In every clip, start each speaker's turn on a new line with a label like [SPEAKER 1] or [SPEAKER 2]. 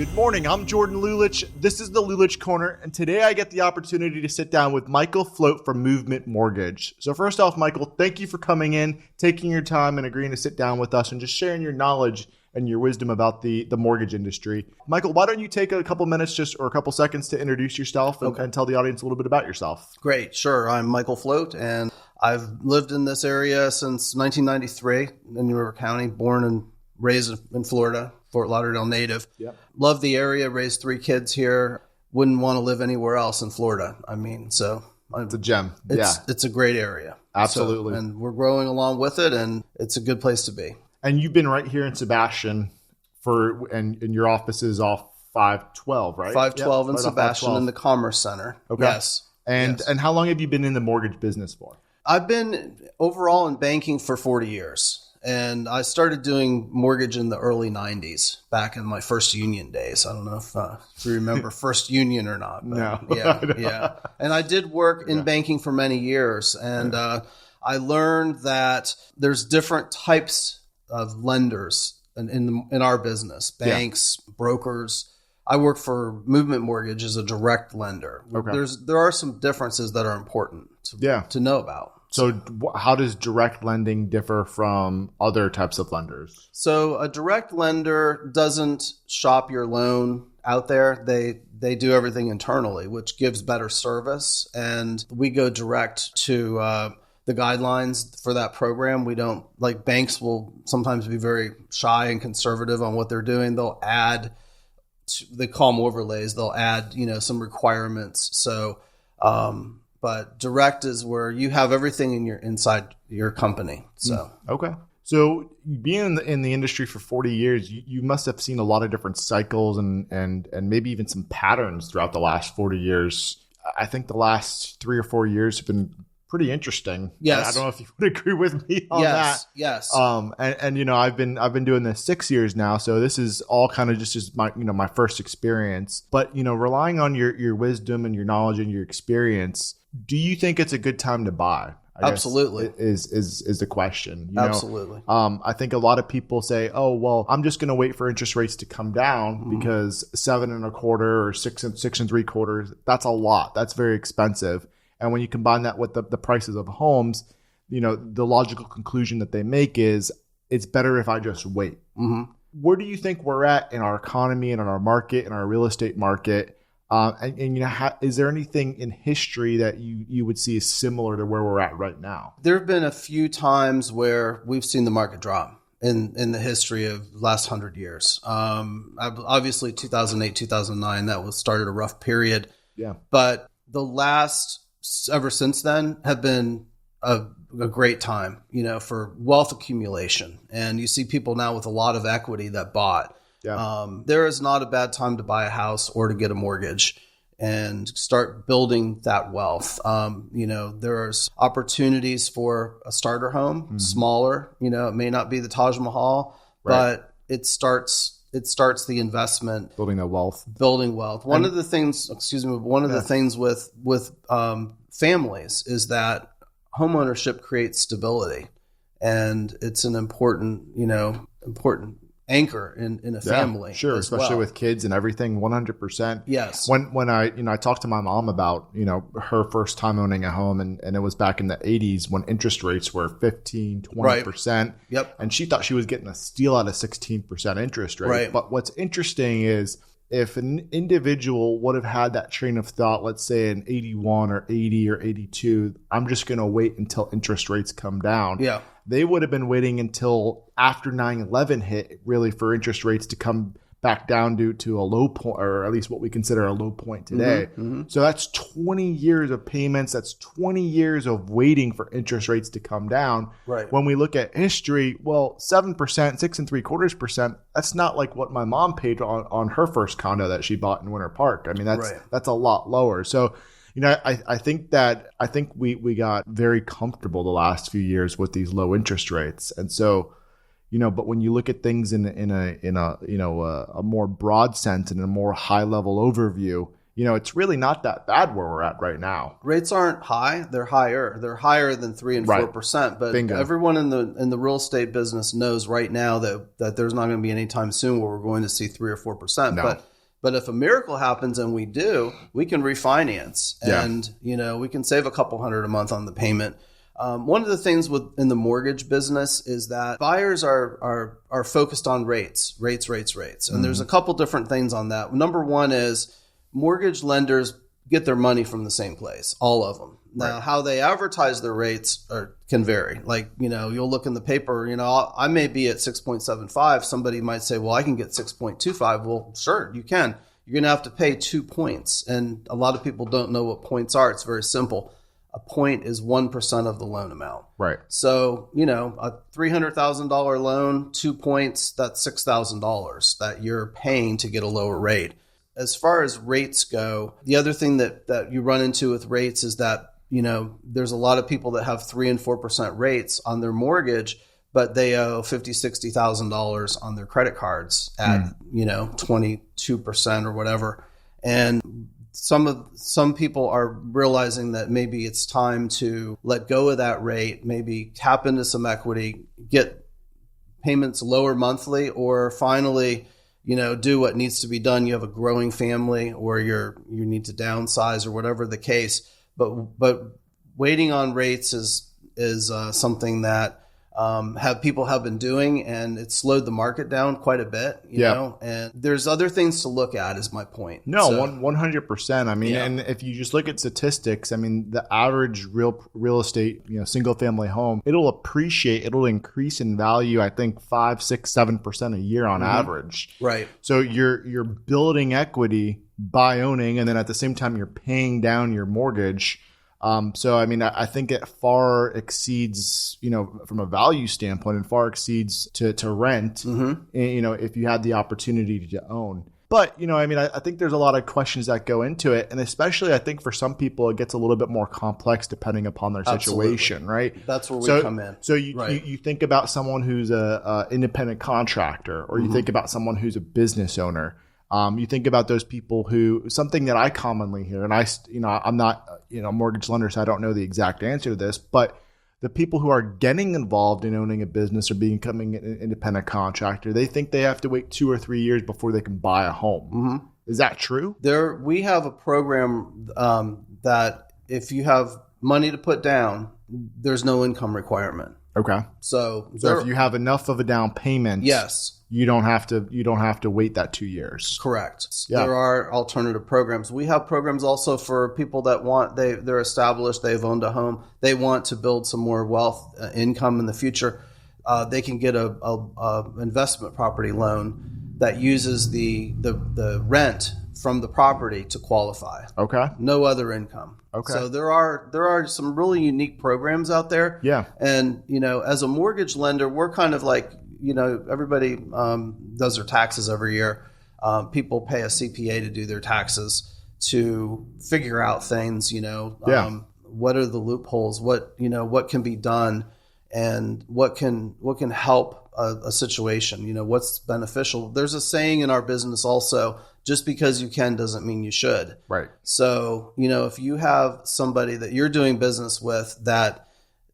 [SPEAKER 1] Good morning, I'm Jordan Lulich. This is the Lulich Corner, and today I get the opportunity to sit down with Michael Float from Movement Mortgage. So first off, Michael, thank you for coming in, taking your time and agreeing to sit down with us and just sharing your knowledge and your wisdom about the mortgage industry. Michael, why don't you take a couple minutes or a couple seconds to introduce yourself and tell the audience a little bit about yourself.
[SPEAKER 2] Great, sure. I'm Michael Float, and I've lived in this area since 1993 in New River County, born and raised in Florida. Fort Lauderdale native. Yep. Love the area, raised 3 kids here. Wouldn't want to live anywhere else in Florida. It's a gem. It's a great area.
[SPEAKER 1] Absolutely.
[SPEAKER 2] And we're growing along with it, and it's a good place to be.
[SPEAKER 1] And you've been right here in Sebastian and your office is off 512, right?
[SPEAKER 2] 512 in
[SPEAKER 1] right
[SPEAKER 2] Sebastian in the Commerce Center.
[SPEAKER 1] Okay.
[SPEAKER 2] Yes.
[SPEAKER 1] And how long have you been in the mortgage business for?
[SPEAKER 2] I've been overall in banking for 40 years. And I started doing mortgage in the early 90s, back in my first union days. I don't know if you remember First Union or not. But
[SPEAKER 1] no.
[SPEAKER 2] Yeah. And I did work in banking for many years. And I learned that there's different types of lenders in our business, banks, brokers. I work for Movement Mortgage as a direct lender. Okay. There are some differences that are important to know about.
[SPEAKER 1] So how does direct lending differ from other types of lenders?
[SPEAKER 2] So a direct lender doesn't shop your loan out there. They do everything internally, which gives better service. And we go direct to the guidelines for that program. We don't, like banks will sometimes be very shy and conservative on what they're doing. They'll add, they call them overlays. They'll add, some requirements. So, but direct is where you have everything inside your company. So
[SPEAKER 1] okay. So being in the industry for 40 years, you must have seen a lot of different cycles and maybe even some patterns throughout the last 40 years. I think the last 3 or 4 years have been pretty interesting.
[SPEAKER 2] Yes.
[SPEAKER 1] I don't know if you would agree with me on that.
[SPEAKER 2] Yes.
[SPEAKER 1] And I've been doing this 6 years now, so this is all kind of just my first experience. But relying on your wisdom and your knowledge and your experience, do you think it's a good time to buy?
[SPEAKER 2] Absolutely.
[SPEAKER 1] Is the question.
[SPEAKER 2] Absolutely.
[SPEAKER 1] I think a lot of people say, oh, well, I'm just going to wait for interest rates to come down because 7.25% or 6 3/4, that's a lot. That's very expensive. And when you combine that with the prices of homes, the logical conclusion that they make is it's better if I just wait. Mm-hmm. Where do you think we're at in our economy and in our market, in our real estate market? Is there anything in history that you would see is similar to where we're at right now?
[SPEAKER 2] There have been a few times where we've seen the market drop in the history of the last 100 years. Obviously, 2008, 2009, that started a rough period.
[SPEAKER 1] Yeah.
[SPEAKER 2] But the last, ever since then, have been a great time, for wealth accumulation. And you see people now with a lot of equity that bought. Yeah. There is not a bad time to buy a house or to get a mortgage and start building that wealth. There's opportunities for a starter home, smaller. It may not be the Taj Mahal, but it starts the investment,
[SPEAKER 1] building wealth.
[SPEAKER 2] One of the things with families is that homeownership creates stability, and it's an important anchor in a family.
[SPEAKER 1] Sure, especially with kids and everything. 100%.
[SPEAKER 2] Yes.
[SPEAKER 1] When I talked to my mom about her first time owning a home, and it was back in the 80s when interest rates were 15-20%.
[SPEAKER 2] Right. Yep.
[SPEAKER 1] And she thought she was getting a steal at a 16% interest rate.
[SPEAKER 2] Right.
[SPEAKER 1] But what's interesting is if an individual would have had that train of thought, let's say in 81 or 80 or 82, I'm just going to wait until interest rates come down.
[SPEAKER 2] Yeah.
[SPEAKER 1] They would have been waiting until after 9/11 hit, really, for interest rates to come back down to a low point, or at least what we consider a low point today. Mm-hmm. So that's 20 years of payments. That's 20 years of waiting for interest rates to come down.
[SPEAKER 2] Right.
[SPEAKER 1] When we look at history, 7%, 6.75%, that's not like what my mom paid on her first condo that she bought in Winter Park. I mean, that's a lot lower. So, I think we got very comfortable the last few years with these low interest rates. And so, but when you look at things in a more broad sense and a more high level overview, it's really not that bad where we're at right now.
[SPEAKER 2] Rates aren't high; they're higher. They're higher than 3 and 4%. But
[SPEAKER 1] Bingo.
[SPEAKER 2] Everyone in the real estate business knows right now that there's not going to be any time soon where we're going to see 3 or 4%.
[SPEAKER 1] No.
[SPEAKER 2] But But if a miracle happens and we do, we can refinance and, we can save a couple $100 a month on the payment. One of the things in the mortgage business is that buyers are focused on rates. And there's a couple different things on that. Number one is mortgage lenders get their money from the same place, all of them. Now, how they advertise their rates can vary. Like, you'll look in the paper, I may be at 6.75. Somebody might say, well, I can get 6.25. Well, sure, you can. You're going to have to pay 2 points. And a lot of people don't know what points are. It's very simple. A point is 1% of the loan amount.
[SPEAKER 1] Right.
[SPEAKER 2] So, a $300,000 loan, 2 points, that's $6,000 that you're paying to get a lower rate. As far as rates go, the other thing that you run into with rates is that, there's a lot of people that have 3 and 4% rates on their mortgage, but they owe $50,000, $60,000 on their credit cards at, 22% or whatever. And some people are realizing that maybe it's time to let go of that rate, maybe tap into some equity, get payments lower monthly, or finally, do what needs to be done. You have a growing family, or you need to downsize, or whatever the case. But waiting on rates is something that people have been doing, and it slowed the market down quite a bit, you know, and there's other things to look at is my point.
[SPEAKER 1] No, 100%. I mean, and if you just look at statistics, I mean, the average real estate, single family home, it'll increase in value, I think 5, 6, 7% a year on average.
[SPEAKER 2] Right.
[SPEAKER 1] So you're building equity by owning, and then at the same time, you're paying down your mortgage. So, I mean, I think it far exceeds, from a value standpoint, and far exceeds to rent, if you had the opportunity to own. But, I think there's a lot of questions that go into it. And especially, I think for some people, it gets a little bit more complex depending upon their situation, right?
[SPEAKER 2] That's where we come in.
[SPEAKER 1] So you think about someone who's a independent contractor, or you think about someone who's a business owner. You think about those people who, something that I commonly hear, and I'm not, mortgage lender, so I don't know the exact answer to this, but the people who are getting involved in owning a business or becoming an independent contractor, they think they have to wait 2 or 3 years before they can buy a home. Is that true?
[SPEAKER 2] We have a program that if you have money to put down, there's no income requirement.
[SPEAKER 1] Okay.
[SPEAKER 2] So
[SPEAKER 1] if you have enough of a down payment,
[SPEAKER 2] yes,
[SPEAKER 1] you don't have to wait that 2 years.
[SPEAKER 2] Correct.
[SPEAKER 1] Yeah.
[SPEAKER 2] There are alternative programs. We have programs also for people that they're established, they've owned a home, they want to build some more wealth, income in the future. They can get a investment property loan that uses the rent from the property to qualify.
[SPEAKER 1] Okay.
[SPEAKER 2] No other income.
[SPEAKER 1] Okay.
[SPEAKER 2] So there are some really unique programs out there.
[SPEAKER 1] Yeah.
[SPEAKER 2] And as a mortgage lender, we're kind of like, everybody does their taxes every year. People pay a CPA to do their taxes to figure out things. What are the loopholes? What can be done, and what can help a situation? What's beneficial. There's a saying in our business also: just because you can doesn't mean you should.
[SPEAKER 1] Right. So
[SPEAKER 2] if you have somebody that you're doing business with that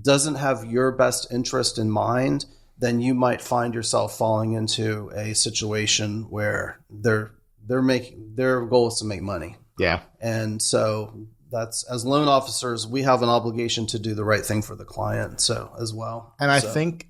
[SPEAKER 2] doesn't have your best interest in mind, then you might find yourself falling into a situation where their goal is to make money.
[SPEAKER 1] Yeah.
[SPEAKER 2] And so that's, as loan officers, we have an obligation to do the right thing for the client as well.
[SPEAKER 1] And I think,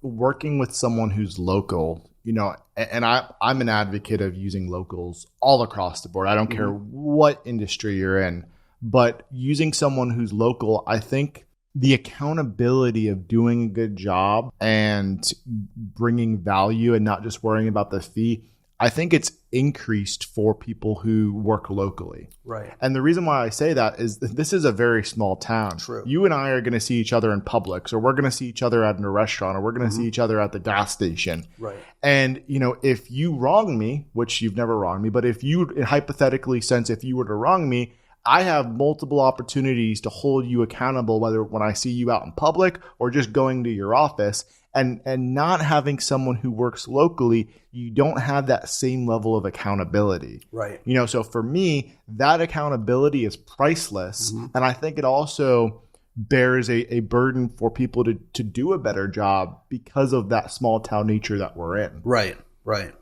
[SPEAKER 1] working with someone who's local, and I'm an advocate of using locals all across the board. I don't care what industry you're in, but using someone who's local, I think the accountability of doing a good job and bringing value and not just worrying about the fee, I think it's increased for people who work locally.
[SPEAKER 2] Right.
[SPEAKER 1] And the reason why I say that is that this is a very small town.
[SPEAKER 2] True.
[SPEAKER 1] You and I are going to see each other in Publix, or we're going to see each other at a restaurant, or we're going to see each other at the gas station.
[SPEAKER 2] Right.
[SPEAKER 1] And, if you wrong me, which you've never wronged me, but if you hypothetically, since if you were to wrong me, I have multiple opportunities to hold you accountable, whether when I see you out in public or just going to your office. And not having someone who works locally, you don't have that same level of accountability.
[SPEAKER 2] Right.
[SPEAKER 1] So for me, that accountability is priceless. And I think it also bears a burden for people to do a better job because of that small town nature that we're in.
[SPEAKER 2] Right.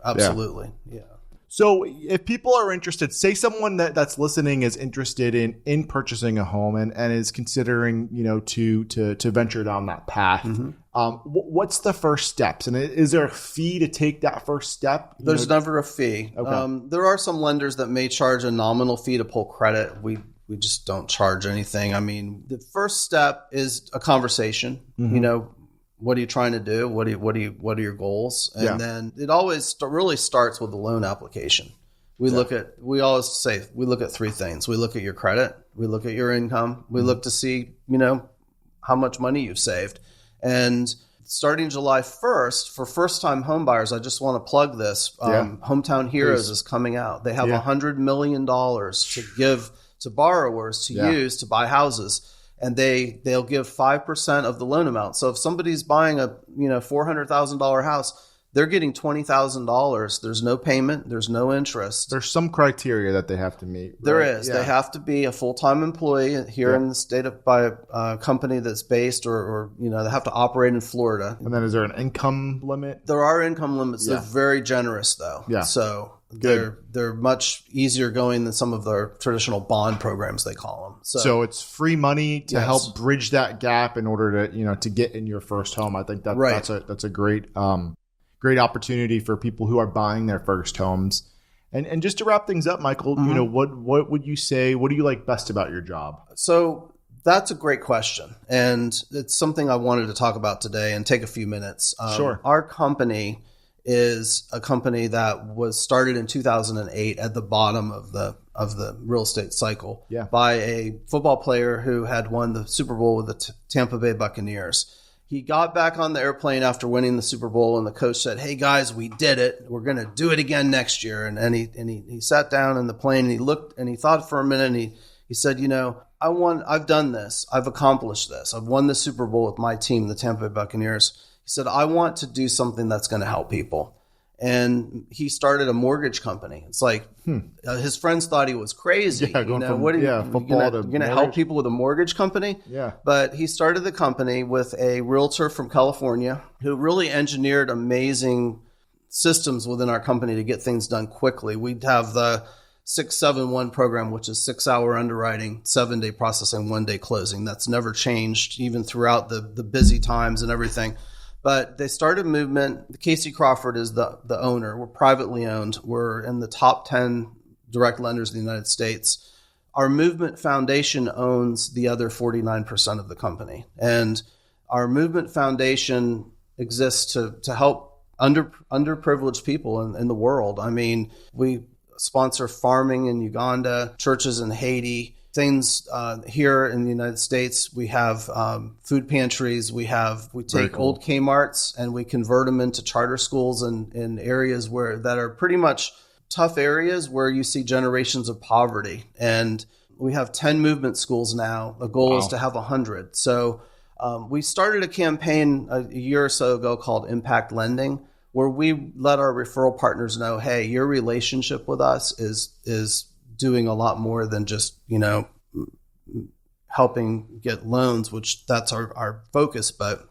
[SPEAKER 2] Absolutely. Yeah.
[SPEAKER 1] So if people are interested, say someone that's listening is interested in purchasing a home and is considering, to venture down that path. What's the first steps? And is there a fee to take that first step?
[SPEAKER 2] There's never a fee.
[SPEAKER 1] Okay.
[SPEAKER 2] There are some lenders that may charge a nominal fee to pull credit. We just don't charge anything. I mean, the first step is a conversation. What are you trying to do? What are your goals? And then it always really starts with the loan application. We look at three things. We look at your credit. We look at your income. We look to see, how much money you've saved. And starting July 1st, for first-time home buyers, I just want to plug this. Hometown Heroes is coming out. They have $100 million to give to borrowers to use to buy houses. And they'll give 5% of the loan amount. So if somebody's buying a $400,000 house, they're getting $20,000. There's no payment. There's no interest.
[SPEAKER 1] There's some criteria that they have to meet. Right?
[SPEAKER 2] There is. Yeah. They have to be a full-time employee here in the state by a company that's based, or they have to operate in Florida.
[SPEAKER 1] And then is there an income limit?
[SPEAKER 2] There are income limits. They're very generous, though. Yeah. So they're much easier going than some of their traditional bond programs, they call them.
[SPEAKER 1] So it's free money to help bridge that gap in order to get in your first home. I think that's a great opportunity for people who are buying their first homes. And just to wrap things up, Michael, what would you say? What do you like best about your job?
[SPEAKER 2] So that's a great question, and it's something I wanted to talk about today and take a few minutes.
[SPEAKER 1] Sure.
[SPEAKER 2] Our company is a company that was started in 2008 at the bottom of the real estate cycle by a football player who had won the Super Bowl with the Tampa Bay Buccaneers. He got back on the airplane after winning the Super Bowl, and the coach said, "Hey guys, we did it. We're going to do it again next year." And he sat down in the plane and he looked and he thought for a minute and he said, I've done this. I've accomplished this. I've won the Super Bowl with my team, the Tampa Bay Buccaneers. He said, I want to do something that's going to help people. And he started a mortgage company. It's like his friends thought he was crazy.
[SPEAKER 1] Yeah,
[SPEAKER 2] what are you going to help people with a mortgage company?
[SPEAKER 1] Yeah.
[SPEAKER 2] But he started the company with a realtor from California who really engineered amazing systems within our company to get things done quickly. We'd have the 671 program, which is 6-hour underwriting, 7-day processing, 1-day closing. That's never changed even throughout the busy times and everything. But they started a movement. Casey Crawford is the owner. We're privately owned. We're in the top 10 direct lenders in the United States. Our movement foundation owns the other 49% of the company. And our movement foundation exists to help underprivileged people in the world. I mean, we sponsor farming in Uganda, churches in Haiti, things here in the United States. We have food pantries. We take old Kmart's and we convert them into charter schools in areas that are pretty much tough areas where you see generations of poverty. And we have 10 movement schools now. The goal is to have 100. So we started a campaign a year or so ago called Impact Lending, where we let our referral partners know, hey, your relationship with us is doing a lot more than just, helping get loans, which that's our focus. But,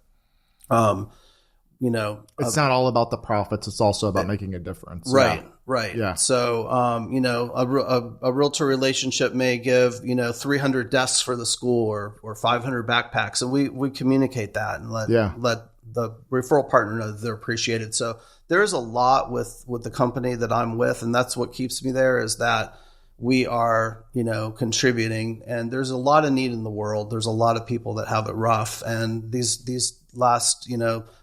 [SPEAKER 1] it's not all about the profits. It's also about making a difference.
[SPEAKER 2] Right. Yeah. Right.
[SPEAKER 1] Yeah.
[SPEAKER 2] So, a realtor relationship may give, 300 desks for the school or 500 backpacks. And we communicate that and let the referral partner know that they're appreciated. So there's a lot with the company that I'm with. And that's what keeps me there, is that we are, contributing, and there's a lot of need in the world. There's a lot of people that have it rough, and these last,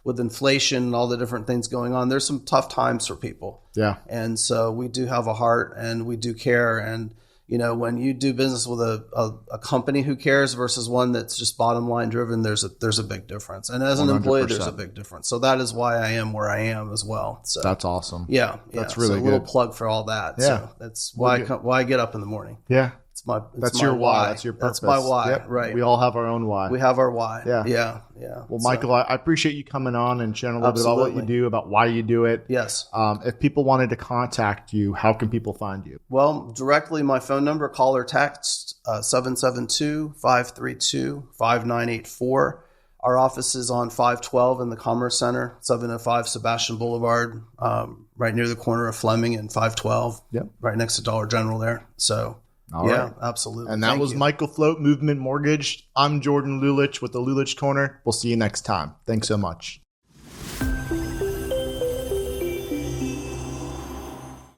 [SPEAKER 2] with inflation and all the different things going on, there's some tough times for people.
[SPEAKER 1] Yeah.
[SPEAKER 2] And so we do have a heart and we do care. And, when you do business with a company who cares versus one that's just bottom line driven, there's a big difference. And as an 100%. Employee, there's a big difference. So that is why I am where I am as well. So
[SPEAKER 1] that's awesome.
[SPEAKER 2] Yeah.
[SPEAKER 1] That's really
[SPEAKER 2] good. A little plug for all that. Yeah. So that's why I get up in the morning.
[SPEAKER 1] Yeah.
[SPEAKER 2] That's
[SPEAKER 1] your why.
[SPEAKER 2] why.
[SPEAKER 1] That's your purpose.
[SPEAKER 2] That's my why.
[SPEAKER 1] Yep.
[SPEAKER 2] Right.
[SPEAKER 1] We all have our own why.
[SPEAKER 2] We have our why.
[SPEAKER 1] Yeah.
[SPEAKER 2] Yeah. Yeah.
[SPEAKER 1] Well, Michael, I appreciate you coming on and sharing a little bit about what you do, about why you do it.
[SPEAKER 2] Yes.
[SPEAKER 1] If people wanted to contact you, how can people find you?
[SPEAKER 2] Well, directly, my phone number, call or text, 772-532-5984. Our office is on 512 in the Commerce Center, 705 Sebastian Boulevard, right near the corner of Fleming and 512, right next to Dollar General there. So,
[SPEAKER 1] All right.
[SPEAKER 2] absolutely.
[SPEAKER 1] And that was Michael Float, Movement Mortgage. I'm Jordan Lulich with the Lulich Corner. We'll see you next time. Thanks so much.